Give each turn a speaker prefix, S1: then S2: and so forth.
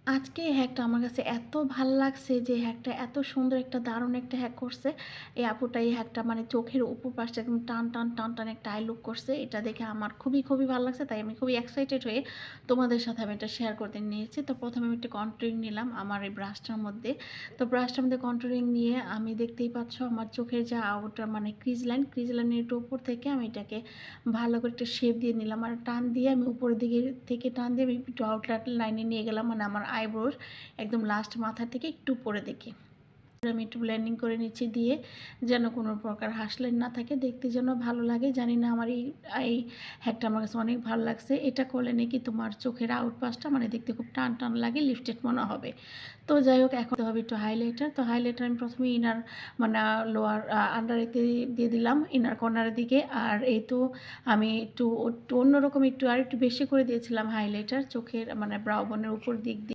S1: আজকে এই হ্যাকটা আমার কাছে এত ভাল লাগছে যে হ্যাকটা এত সুন্দর একটা দারুণ একটা হ্যাক করছে। এই আপুটা এই হ্যাকটা মানে চোখের উপর পাশটা একদম টান একটা আই লুক করছে। এটা দেখে আমার খুবই ভালো লাগছে। তাই আমি খুবই এক্সাইটেড হয়ে তোমাদের সাথে আমি এটা শেয়ার করতে নিয়েছি। তো প্রথমে আমি একটা কন্ট্যুরিং নিলাম আমার এই ব্রাশটার মধ্যে। তো ব্রাশটার মধ্যে কন্ট্যুরিং নিয়ে আমি দেখতেই পাচ্ছ আমার চোখের যে আউটার মানে ক্রিজ লাইনের একটু উপর থেকে আমি এটাকে ভালো করে একটা শেপ দিয়ে নিলাম। আর টান দিয়ে আমি উপরের দিকে থেকে টান দিয়ে আমি একটু আউটলাইন লাইনে নিয়ে গেলাম মানে আমার আইব্রোর একদম লাস্ট মাথা থেকে একটু উপরে দেখি আমি একটু ব্লেন্ডিং করে নিচ্ছি দিয়ে যেন কোনো প্রকার হাসলাইন না থাকে, দেখতে যেন ভালো লাগে। জানি না আমার এই হ্যাকটা আমার কাছে অনেক ভালো লাগছে। এটা করলে নাকি তোমার চোখের আউটপাশটা মানে দেখতে খুব টান লাগে, লিফটেড মনে হবে। তো যাই হোক, এখন হবে একটু হাইলাইটার। তো হাইলাইটার আমি প্রথমে ইনার মানে লোয়ার আন্ডারেতে দিয়ে দিলাম ইনার কর্নারের দিকে। আর এই তো আমি একটু অন্যরকম একটু আর একটু বেশি করে দিয়েছিলাম হাইলাইটার চোখের মানে ব্রাউ বোনের উপর দিক দিয়ে।